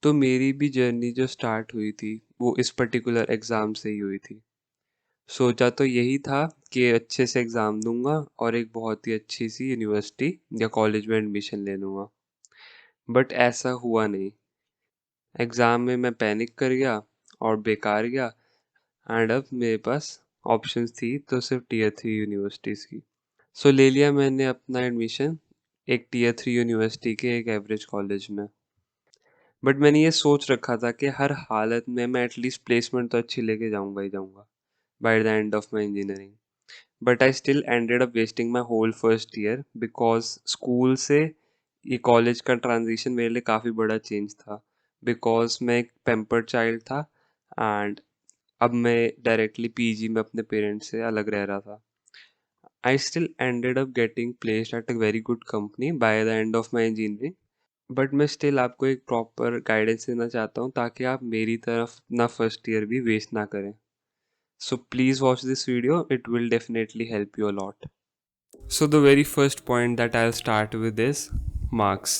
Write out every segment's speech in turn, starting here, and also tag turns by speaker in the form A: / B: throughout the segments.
A: तो मेरी भी जर्नी जो स्टार्ट हुई थी वो इस पर्टिकुलर एग्ज़ाम से ही हुई थी। सोचा तो यही था कि अच्छे से एग्ज़ाम दूंगा और एक बहुत ही अच्छी सी यूनिवर्सिटी या कॉलेज में एडमिशन ले लूँगा, बट ऐसा हुआ नहीं। एग्ज़ाम में मैं पैनिक कर गया और बेकार गया। एंड अब मेरे पास ऑप्शंस थी तो सिर्फ टीयर 3 यूनिवर्सिटीज़ की। सो ले लिया मैंने अपना एडमिशन एक टीयर 3 यूनिवर्सिटी के एक एवरेज कॉलेज में। बट मैंने ये सोच रखा था कि हर हालत में मैं एटलीस्ट प्लेसमेंट तो अच्छी लेके जाऊंगा ही जाऊंगा by the end of my engineering. But I still ended up wasting my whole first year because school से ये कॉलेज का ट्रांजिशन मेरे लिए काफ़ी बड़ा चेंज था, बिकॉज मैं एक पेम्पर्ड चाइल्ड था एंड अब मैं डायरेक्टली पीजी में अपने पेरेंट्स से अलग रह रहा था। आई still ended up getting placed at a very good company by the end of my engineering, but मैं स्टिल आपको एक प्रॉपर गाइडेंस देना चाहता हूँ ताकि आप मेरी तरफ ना फर्स्ट ईयर भी वेस्ट ना करें। So please watch this video, it will definitely help you a lot. So the very first point that I'll start with is marks.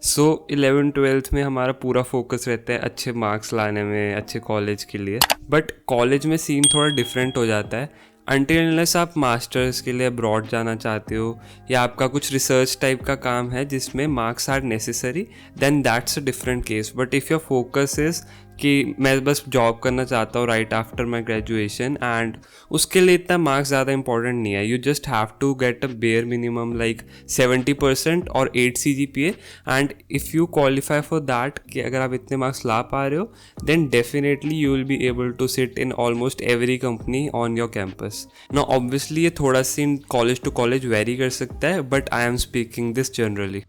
A: So 11th-12th में हमारा पूरा फोकस रहता है अच्छे मार्क्स लाने में अच्छे कॉलेज के लिए, बट कॉलेज में सीन थोड़ा डिफरेंट हो जाता है अनटिल अनलेस आप मास्टर्स के लिए अब्रॉड जाना चाहते हो या आपका कुछ रिसर्च टाइप का काम है जिसमें marks are necessary, then that's a different case. But if your focus is कि मैं बस जॉब करना चाहता हूँ right after my graduation and उसके लिए इतना मार्क्स ज़्यादा इंपॉर्टेंट नहीं है, you just have to get a bare minimum like 70% और 8 CGPA, and if you qualify for that कि अगर आप इतने मार्क्स ला पा रहे हो then definitely you will be able to sit in almost every company on your campus. ना ऑब्वियसली ये थोड़ा सी कॉलेज टू कॉलेज वेरी कर सकता है, but I am speaking this generally.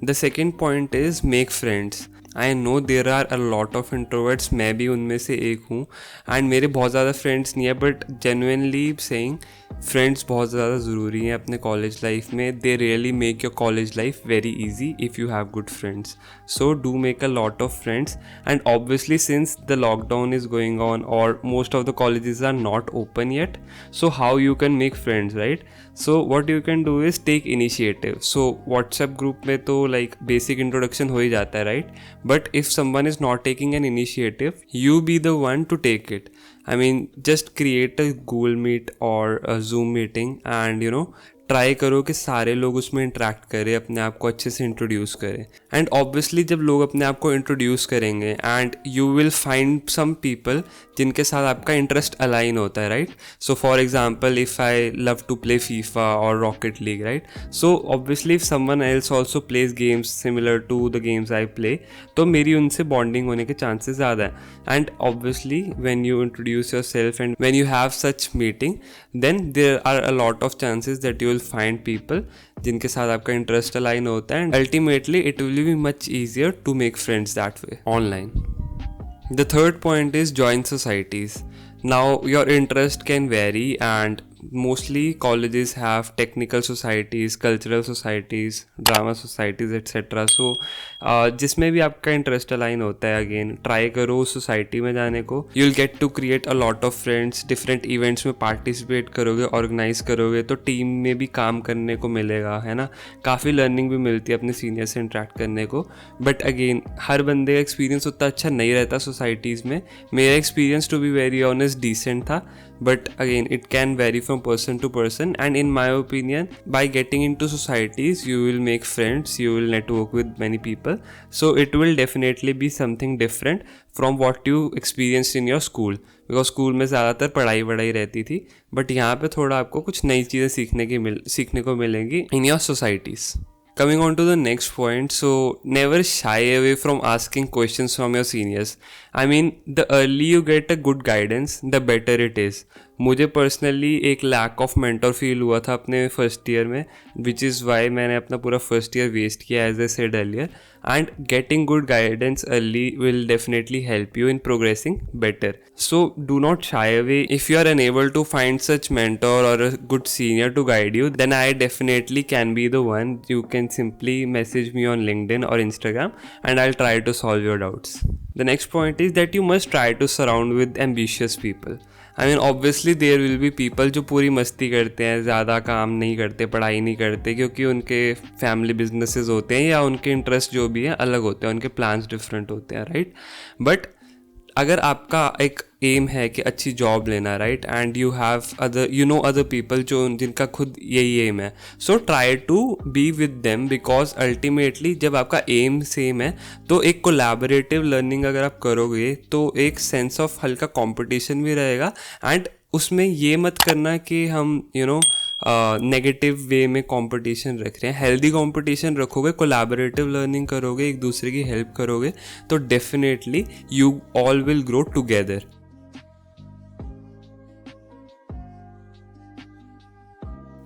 A: The second point is make friends. I know there are a lot of introverts, मैं भी उनमें से एक हूँ एंड मेरे बहुत ज़्यादा फ्रेंड्स नहीं है, बट जेन्युइनली सेइंग फ्रेंड्स बहुत ज़्यादा ज़रूरी हैं अपने कॉलेज लाइफ में। They really make your college life very easy if you have good friends. So do make a lot of friends and obviously since the lockdown is going on और most of the colleges are not open yet, so how you can make friends right. So what you can do is take initiative. So WhatsApp group में तो like basic introduction हो ही जाता है right, but if someone is not taking an initiative, you be the one to take it. I mean, just create a Google Meet or a Zoom meeting and try करो कि सारे लोग उसमें interact करें, अपने आप को अच्छे से इंट्रोड्यूस करें। एंड ऑब्वियसली जब लोग अपने आप को इंट्रोड्यूस करेंगे and you will find some people जिनके साथ आपका इंटरेस्ट अलाइन होता है right. So for example if I love to play FIFA और Rocket League right, so obviously if someone else also plays games similar to the games I play, तो मेरी उनसे bonding होने के चांसेस ज़्यादा हैं। And obviously when you introduce yourself and when you have such meeting then there are a lot of chances that you will find people जिनके साथ आपका इंटरेस्ट अलाइन होता है and ultimately it will be much easier to make friends that way online. The third point is join societies. Now, your interest can vary, and mostly colleges have technical societies, cultural societies, drama societies, etc. So, जिसमें भी आपका interest align होता है again try करो उस society में जाने को। You will get to create a lot of friends, different events में पार्टिसिपेट करोगे, ऑर्गेनाइज करोगे तो टीम में भी काम करने को मिलेगा है ना, काफ़ी लर्निंग भी मिलती है अपने सीनियर से इंटरेक्ट करने को। बट अगेन हर बंदे का एक्सपीरियंस उतना अच्छा नहीं रहता सोसाइटीज़ में। मेरा experience to be very honest decent था, but again it can vary from person to person, and in my opinion by getting into societies you will make friends, you will network with many people, so it will definitely be something different from what you experienced in your school, because school में ज़्यादातर पढ़ाई वढ़ाई रहती थी, but यहाँ पे थोड़ा आपको कुछ नई चीज़ें सीखने को मिलेंगी in your societies. Coming on to the next point, so never shy away from asking questions from your seniors. I mean, the early you get a good guidance, the better it is. मुझे personally एक lack of mentor feel हुआ था अपने first year में, which is why मैंने अपना पूरा first year waste किया as I said earlier, and getting good guidance early will definitely help you in progressing better. So do not shy away. If you are unable to find such mentor और a good senior to guide you, then I definitely can be the one. You can simply message me on LinkedIn or Instagram and I'll try to solve your doubts. The next point is that you must try to surround with ambitious people. I mean obviously there will be people जो पूरी मस्ती करते हैं, ज़्यादा काम नहीं करते, पढ़ाई नहीं करते, क्योंकि उनके फैमिली बिजनेसेस होते हैं या उनके इंटरेस्ट जो भी हैं अलग होते हैं, उनके प्लान्स डिफरेंट होते हैं, राइट। बट अगर आपका एक एम है कि अच्छी जॉब लेना, right, and you have other people जो जिनका खुद यही एम है, so try to be with them, because ultimately जब आपका एम सेम है तो एक कोलैबोरेटिव लर्निंग अगर आप करोगे तो एक सेंस ऑफ हल्का कंपटीशन भी रहेगा। एंड उसमें ये मत करना कि हम नेगेटिव वे में कंपटीशन रख रहे हैं, हेल्दी कंपटीशन रखोगे, कोलैबोरेटिव लर्निंग करोगे, एक दूसरे की हेल्प करोगे, तो definitely you all will grow together.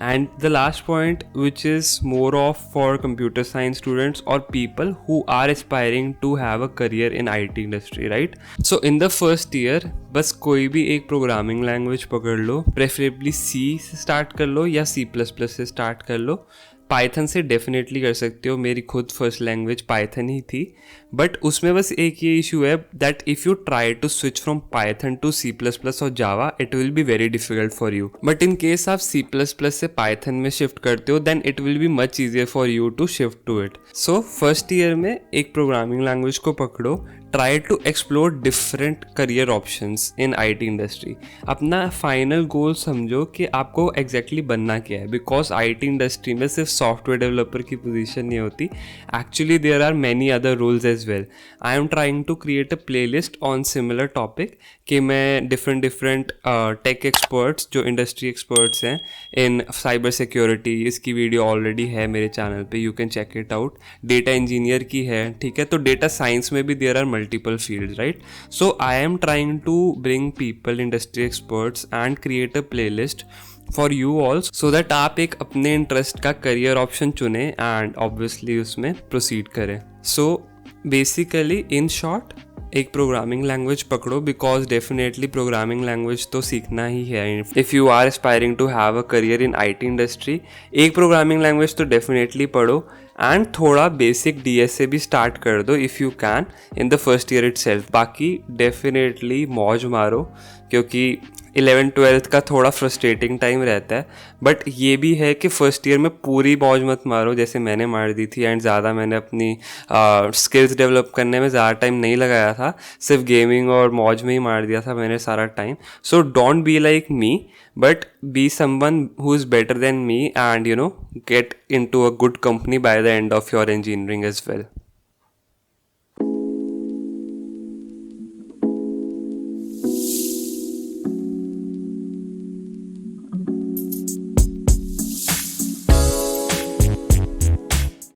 A: And the last point, which is more of for computer science students or people who are aspiring to have a career in IT industry, right? So in the first year बस कोई भी एक programming language पकड़ लो, preferably C से start कर लो या C++ से start कर लो। पाइथन से डेफिनेटली कर सकते हो, मेरी खुद फर्स्ट लैंग्वेज पाइथन ही थी, बट उसमें बस एक ये इशू है that if you try to switch from Python to C++ और Java, it will be very difficult for you. But in case आप C++ से पाइथन में शिफ्ट करते हो, then it will be much easier for you to shift to it. So first year में एक programming language को पकड़ो, try to explore different career options in IT industry. अपना फाइनल गोल समझो कि आपको एग्जैक्टली बनना क्या है, बिकॉज IT इंडस्ट्री में सिर्फ सॉफ्टवेयर डेवलपर की पोजीशन नहीं होती, actually there are many other roles as well. I am trying to create a playlist on similar topic कि मैं डिफरेंट टेक एक्सपर्ट्स जो इंडस्ट्री एक्सपर्ट्स हैं इन साइबर सिक्योरिटी, इसकी वीडियो ऑलरेडी है मेरे चैनल पे, you can check it out. Data engineer की है, ठीक है, तो डेटा साइंस में भी there are multiple fields, right? So I am trying to bring people, industry experts and create a playlist for you all so that आप एक अपने इंटरेस्ट का करियर ऑप्शन चुने एंड ऑब्वियसली उसमें प्रोसीड करें। So basically in short एक programming language पकड़ो, because definitely programming language तो सीखना ही है if you are aspiring to have a career in IT industry. एक प्रोग्रामिंग लैंग्वेज तो डेफिनेटली पढ़ो एंड थोड़ा बेसिक DS से भी स्टार्ट कर दो if you can in the first year itself. बाकी डेफिनेटली मौज मारो, क्योंकि 11th-12th का थोड़ा फ्रस्ट्रेटिंग टाइम रहता है, बट ये भी है कि फर्स्ट ईयर में पूरी मौज मत मारो जैसे मैंने मार दी थी। एंड ज़्यादा मैंने अपनी स्किल्स डेवलप करने में ज़्यादा टाइम नहीं लगाया था, सिर्फ गेमिंग और मौज में ही मार दिया था मैंने सारा time. So don't be like me, but be someone who is better than me and get into a good company by the end of your engineering as well.